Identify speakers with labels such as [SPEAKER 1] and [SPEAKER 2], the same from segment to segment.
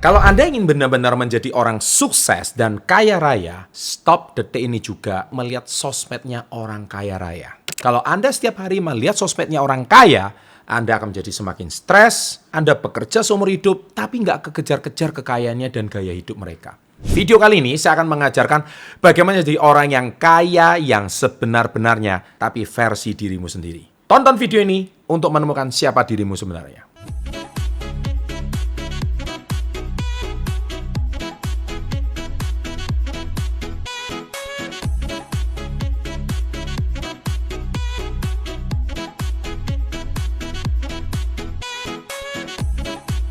[SPEAKER 1] Kalau Anda ingin benar-benar menjadi orang sukses dan kaya raya, stop detik ini juga melihat sosmednya orang kaya raya. Kalau Anda setiap hari melihat sosmednya orang kaya, Anda akan menjadi semakin stres, Anda bekerja seumur hidup, tapi nggak kekejar-kejar kekayaannya dan gaya hidup mereka. Video kali ini saya akan mengajarkan bagaimana jadi orang yang kaya yang sebenar-benarnya, tapi versi dirimu sendiri. Tonton video ini untuk menemukan siapa dirimu sebenarnya.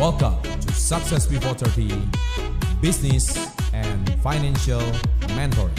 [SPEAKER 2] Welcome to Success Before 30 Business and Financial Mentoring.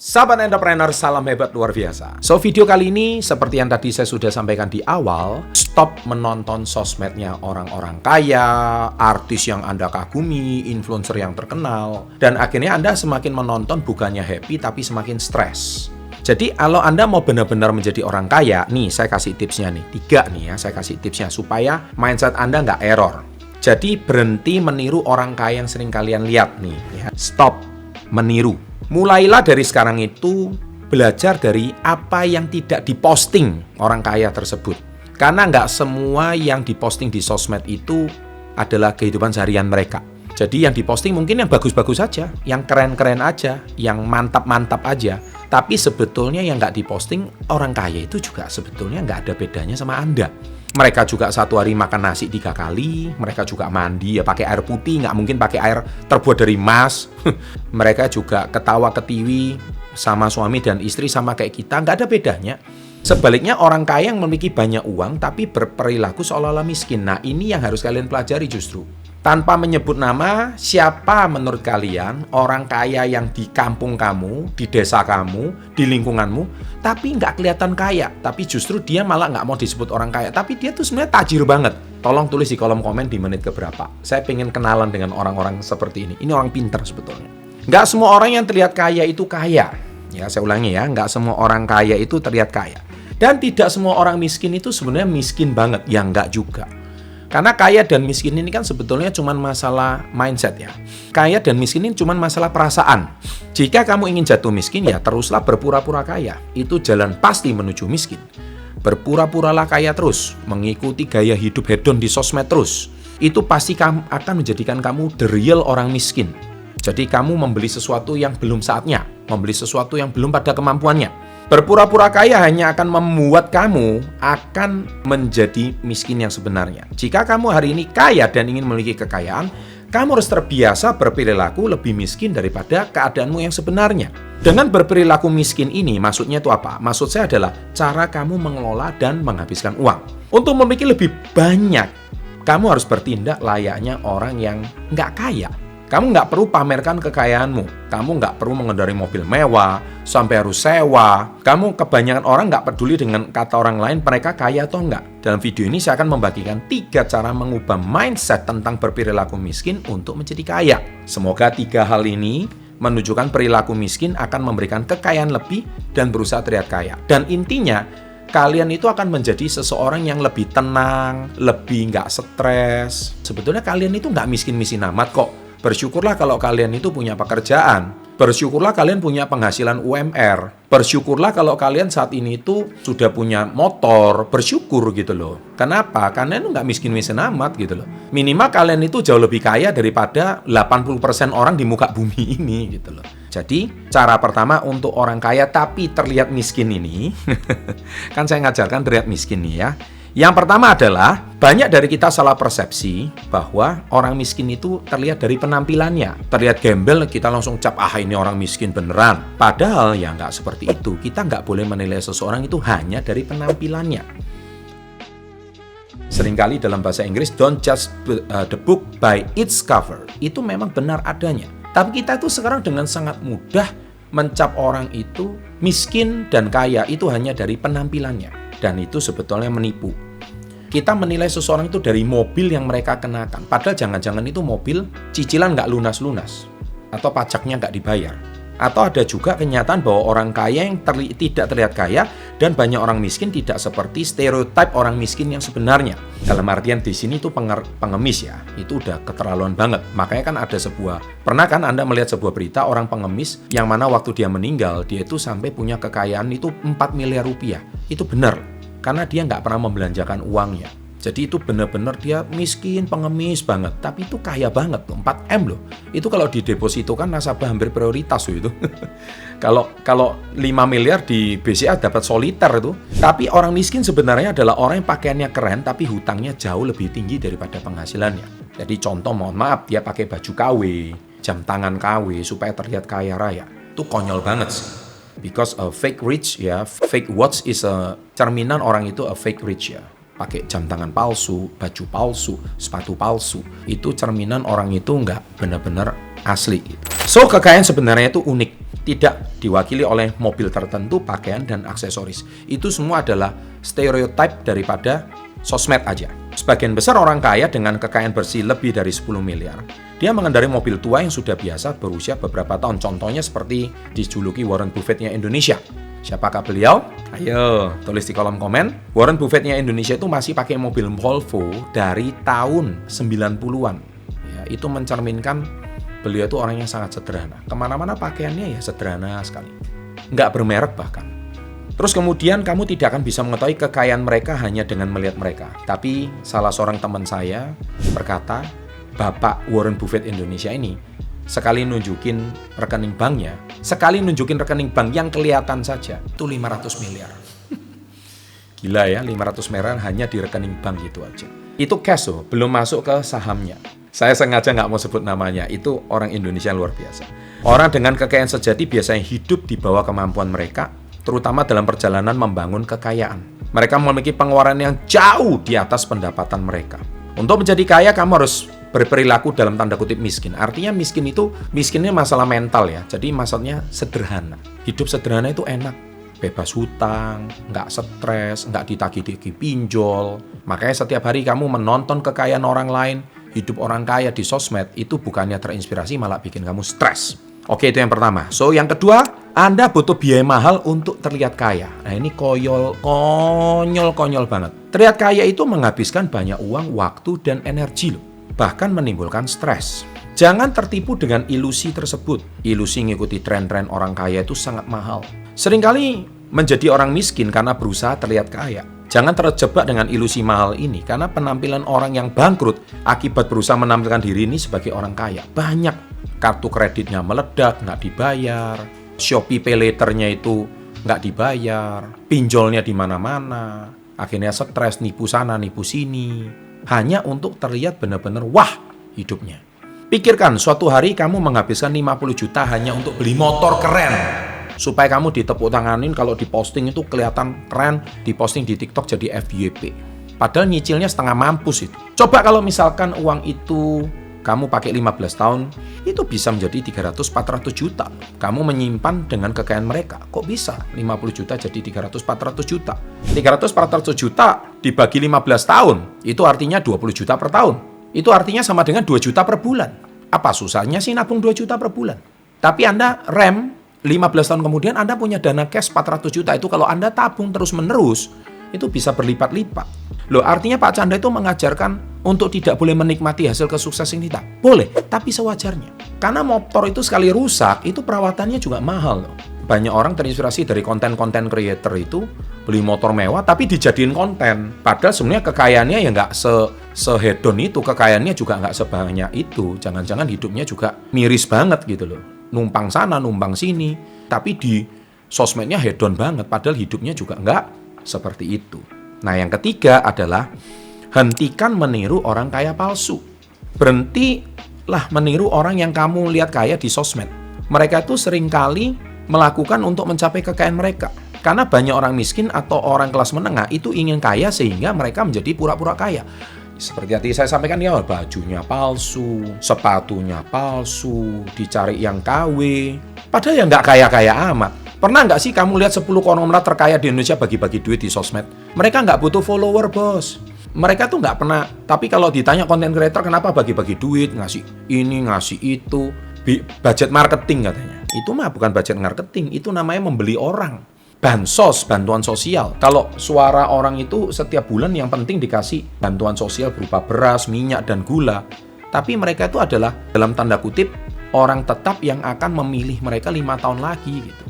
[SPEAKER 1] Sahabat entrepreneur, salam hebat luar biasa. So, video kali ini seperti yang tadi saya sudah sampaikan di awal, stop menonton sosmednya orang-orang kaya, artis yang Anda kagumi, influencer yang terkenal, dan akhirnya Anda semakin menonton bukannya happy tapi semakin stres. Jadi kalau Anda mau benar-benar menjadi orang kaya, nih saya kasih tipsnya nih, 3 nih ya, saya kasih tipsnya supaya mindset Anda nggak error. Jadi berhenti meniru orang kaya yang sering kalian lihat nih ya. Stop meniru. Mulailah dari sekarang itu belajar dari apa yang tidak diposting orang kaya tersebut. Karena nggak semua yang diposting di sosmed itu adalah kehidupan seharian mereka. Jadi yang diposting mungkin yang bagus-bagus aja, yang keren-keren aja, yang mantap-mantap aja. Tapi sebetulnya yang nggak diposting orang kaya itu juga sebetulnya nggak ada bedanya sama Anda. Mereka juga satu hari makan nasi 3 kali, mereka juga mandi ya pakai air putih, nggak mungkin pakai air terbuat dari emas. Mereka juga ketawa ketiwi sama suami dan istri sama kayak kita, nggak ada bedanya. Sebaliknya orang kaya yang memiliki banyak uang tapi berperilaku seolah-olah miskin. Nah ini yang harus kalian pelajari justru. Tanpa menyebut nama, siapa menurut kalian orang kaya yang di kampung kamu, di desa kamu, di lingkunganmu, tapi nggak kelihatan kaya, tapi justru dia malah nggak mau disebut orang kaya, tapi dia tuh sebenarnya tajir banget. Tolong tulis di kolom komen di menit keberapa. Saya pengen kenalan dengan orang-orang seperti ini. Ini orang pintar sebetulnya. Nggak semua orang yang terlihat kaya itu kaya. Ya, saya ulangi ya, nggak semua orang kaya itu terlihat kaya. Dan tidak semua orang miskin itu sebenarnya miskin banget, ya nggak juga. Karena kaya dan miskin ini kan sebetulnya cuma masalah mindset ya. Kaya dan miskin ini cuma masalah perasaan. Jika kamu ingin jatuh miskin ya teruslah berpura-pura kaya. Itu jalan pasti menuju miskin. Berpura-puralah kaya terus, mengikuti gaya hidup hedon di sosmed terus. Itu pasti akan menjadikan kamu the real orang miskin. Jadi kamu membeli sesuatu yang belum saatnya, membeli sesuatu yang belum pada kemampuannya. Berpura-pura kaya hanya akan membuat kamu akan menjadi miskin yang sebenarnya. Jika kamu hari ini kaya dan ingin memiliki kekayaan, kamu harus terbiasa berperilaku lebih miskin daripada keadaanmu yang sebenarnya. Dengan berperilaku miskin ini, maksudnya itu apa? Maksud saya adalah cara kamu mengelola dan menghabiskan uang. Untuk memiliki lebih banyak, kamu harus bertindak layaknya orang yang nggak kaya. Kamu nggak perlu pamerkan kekayaanmu. Kamu nggak perlu mengendarai mobil mewah, sampai harus sewa. Kamu kebanyakan orang nggak peduli dengan kata orang lain mereka kaya atau nggak. Dalam video ini saya akan membagikan 3 cara mengubah mindset tentang berperilaku miskin untuk menjadi kaya. Semoga 3 hal ini menunjukkan perilaku miskin akan memberikan kekayaan lebih dan berusaha terlihat kaya. Dan intinya, kalian itu akan menjadi seseorang yang lebih tenang, lebih nggak stres. Sebetulnya kalian itu nggak miskin-miskin amat kok. Bersyukurlah kalau kalian itu punya pekerjaan. Bersyukurlah kalian punya penghasilan UMR. Bersyukurlah kalau kalian saat ini itu sudah punya motor. Bersyukur gitu loh. Kenapa? Karena itu nggak miskin-miskin amat gitu loh. Minimal kalian itu jauh lebih kaya daripada 80% orang di muka bumi ini gitu loh. Jadi cara pertama untuk orang kaya tapi terlihat miskin ini, kan saya ngajarkan terlihat miskin nih ya. Yang pertama adalah, banyak dari kita salah persepsi bahwa orang miskin itu terlihat dari penampilannya. Terlihat gembel, kita langsung cap, ini orang miskin beneran. Padahal ya nggak seperti itu. Kita nggak boleh menilai seseorang itu hanya dari penampilannya. Seringkali dalam bahasa Inggris, don't judge the book by its cover. Itu memang benar adanya. Tapi kita itu sekarang dengan sangat mudah mencap orang itu miskin dan kaya itu hanya dari penampilannya. Dan itu sebetulnya menipu. Kita menilai seseorang itu dari mobil yang mereka kenakan. Padahal jangan-jangan itu mobil cicilan nggak lunas-lunas. Atau pajaknya nggak dibayar. Atau ada juga kenyataan bahwa orang kaya yang tidak terlihat kaya dan banyak orang miskin tidak seperti stereotip orang miskin yang sebenarnya. Dalam artian di sini itu pengemis ya, itu udah keterlaluan banget. Makanya kan ada pernah kan Anda melihat sebuah berita orang pengemis yang mana waktu dia meninggal, dia itu sampai punya kekayaan itu 4 miliar rupiah. Itu benar, karena dia nggak pernah membelanjakan uangnya. Jadi itu benar-benar dia miskin, pengemis banget. Tapi itu kaya banget, 4M loh. Itu kalau didepositokan nasabah hampir prioritas loh itu. Kalau 5 miliar di BCA dapat soliter itu. Tapi orang miskin sebenarnya adalah orang yang pakaiannya keren, tapi hutangnya jauh lebih tinggi daripada penghasilannya. Jadi contoh, mohon maaf, dia pakai baju KW, jam tangan KW, supaya terlihat kaya raya. Itu konyol banget sih. Because a fake rich ya, fake watch is a cerminan orang itu a fake rich ya. Pakai jam tangan palsu, baju palsu, sepatu palsu. Itu cerminan orang itu nggak benar-benar asli. So, kekayaan sebenarnya itu unik. Tidak diwakili oleh mobil tertentu, pakaian, dan aksesoris. Itu semua adalah stereotip daripada sosmed aja. Sebagian besar orang kaya dengan kekayaan bersih lebih dari 10 miliar. Dia mengendarai mobil tua yang sudah biasa berusia beberapa tahun. Contohnya seperti dijuluki Warren Buffett-nya Indonesia. Siapakah beliau? Ayo, tulis di kolom komen. Warren Buffett-nya Indonesia itu masih pakai mobil Volvo dari tahun 90-an. Ya, itu mencerminkan beliau itu orang yang sangat sederhana. Kemana-mana pakaiannya ya sederhana sekali. Nggak bermerek bahkan. Terus kemudian kamu tidak akan bisa mengetahui kekayaan mereka hanya dengan melihat mereka. Tapi salah seorang teman saya berkata, Bapak Warren Buffett Indonesia ini sekali nunjukin rekening banknya, sekali nunjukin rekening bank yang kelihatan saja, itu 500 miliar. Gila ya, 500 miliar hanya di rekening bank gitu aja. Itu cash loh, belum masuk ke sahamnya. Saya sengaja nggak mau sebut namanya, itu orang Indonesia luar biasa. Orang dengan kekayaan sejati biasanya hidup di bawah kemampuan mereka, terutama dalam perjalanan membangun kekayaan. Mereka memiliki pengeluaran yang jauh di atas pendapatan mereka. Untuk menjadi kaya, kamu harus berperilaku dalam tanda kutip miskin. Artinya miskinnya masalah mental ya. Jadi maksudnya sederhana. Hidup sederhana itu enak. Bebas hutang, nggak stres, nggak ditagih-tagih pinjol. Makanya setiap hari kamu menonton kekayaan orang lain, hidup orang kaya di sosmed, itu bukannya terinspirasi, malah bikin kamu stres. Oke, itu yang pertama. So, yang kedua, Anda butuh biaya mahal untuk terlihat kaya. Nah, ini konyol banget. Terlihat kaya itu menghabiskan banyak uang, waktu, dan energi loh. Bahkan menimbulkan stres. Jangan tertipu dengan ilusi tersebut. Ilusi ngikuti tren-tren orang kaya itu sangat mahal. Seringkali menjadi orang miskin karena berusaha terlihat kaya. Jangan terjebak dengan ilusi mahal ini, karena penampilan orang yang bangkrut akibat berusaha menampilkan diri ini sebagai orang kaya. Banyak. Kartu kreditnya meledak, nggak dibayar. Shopee Pay Later-nya itu nggak dibayar. Pinjolnya di mana-mana. Akhirnya stres, nipu sana, nipu sini. Hanya untuk terlihat benar-benar wah hidupnya. Pikirkan, suatu hari kamu menghabiskan 50 juta hanya untuk beli motor keren. Supaya kamu ditepuk tanganin kalau diposting itu kelihatan keren, diposting di TikTok jadi FYP. Padahal nyicilnya setengah mampus itu. Coba kalau misalkan uang itu kamu pakai 15 tahun, itu bisa menjadi 300-400 juta. Kamu menyimpan dengan kekayaan mereka. Kok bisa 50 juta jadi 300-400 juta? 300-400 juta dibagi 15 tahun, itu artinya 20 juta per tahun. Itu artinya sama dengan 2 juta per bulan. Apa susahnya sih nabung 2 juta per bulan? Tapi Anda 15 tahun kemudian Anda punya dana cash 400 juta. Itu kalau Anda tabung terus-menerus, itu bisa berlipat-lipat. Loh, artinya Pak Chandra itu mengajarkan untuk tidak boleh menikmati hasil kesuksesan kita. Boleh, tapi sewajarnya. Karena motor itu sekali rusak, itu perawatannya juga mahal loh. Banyak orang terinspirasi dari konten-konten creator itu, beli motor mewah tapi dijadiin konten. Padahal sebenarnya kekayaannya ya nggak se-hedon itu, kekayaannya juga nggak sebanyak itu. Jangan-jangan hidupnya juga miris banget gitu loh. Numpang sana, numpang sini. Tapi di sosmednya hedon banget, padahal hidupnya juga nggak seperti itu. Nah, yang ketiga adalah hentikan meniru orang kaya palsu. Berhentilah meniru orang yang kamu lihat kaya di sosmed. Mereka itu seringkali melakukan untuk mencapai kekayaan mereka. Karena banyak orang miskin atau orang kelas menengah itu ingin kaya sehingga mereka menjadi pura-pura kaya. Seperti tadi saya sampaikan di awal, bajunya palsu, sepatunya palsu, dicari yang KW. Padahal ya nggak kaya-kaya amat. Pernah nggak sih kamu lihat 10 konglomerat terkaya di Indonesia bagi-bagi duit di sosmed? Mereka nggak butuh follower, bos. Mereka tuh nggak pernah. Tapi kalau ditanya konten creator kenapa bagi-bagi duit, ngasih ini, ngasih itu, budget marketing katanya. Itu mah bukan budget marketing, itu namanya membeli orang. Bansos, bantuan sosial. Kalau suara orang itu setiap bulan yang penting dikasih bantuan sosial berupa beras, minyak, dan gula. Tapi mereka itu adalah, dalam tanda kutip, orang tetap yang akan memilih mereka 5 tahun lagi gitu.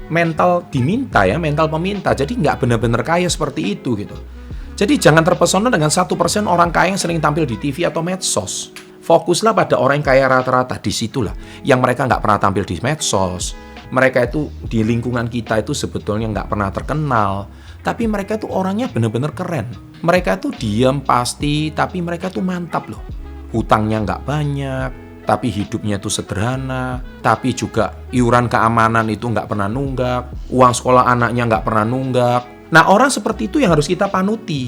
[SPEAKER 1] Mental diminta ya, mental peminta. Jadi nggak benar-benar kaya seperti itu gitu. Jadi jangan terpesona dengan 1% orang kaya yang sering tampil di TV atau medsos. Fokuslah pada orang yang kaya rata-rata, disitulah. Yang mereka nggak pernah tampil di medsos. Mereka itu di lingkungan kita itu sebetulnya nggak pernah terkenal, tapi mereka itu orangnya benar-benar keren. Mereka itu diam pasti, tapi mereka itu mantap loh. Hutangnya nggak banyak, tapi hidupnya itu sederhana, tapi juga iuran keamanan itu nggak pernah nunggak, uang sekolah anaknya nggak pernah nunggak. Nah, orang seperti itu yang harus kita panuti.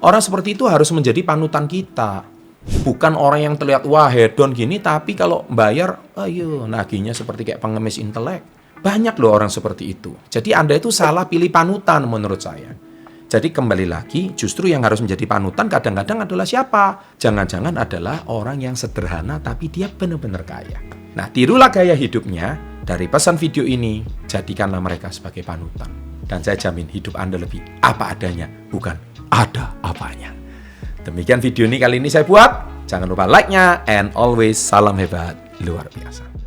[SPEAKER 1] Orang seperti itu harus menjadi panutan kita. Bukan orang yang terlihat wah hedon gini, tapi kalau bayar, ayo nagihnya seperti kayak pengemis intelek. Banyak loh orang seperti itu. Jadi Anda itu salah pilih panutan menurut saya. Jadi kembali lagi, justru yang harus menjadi panutan kadang-kadang adalah siapa? Jangan-jangan adalah orang yang sederhana tapi dia benar-benar kaya. Nah, tirulah gaya hidupnya. Dari pesan video ini, jadikanlah mereka sebagai panutan. Dan saya jamin hidup Anda lebih apa adanya, bukan ada apanya. Demikian video ini kali ini saya buat. Jangan lupa like-nya, and always salam hebat luar biasa.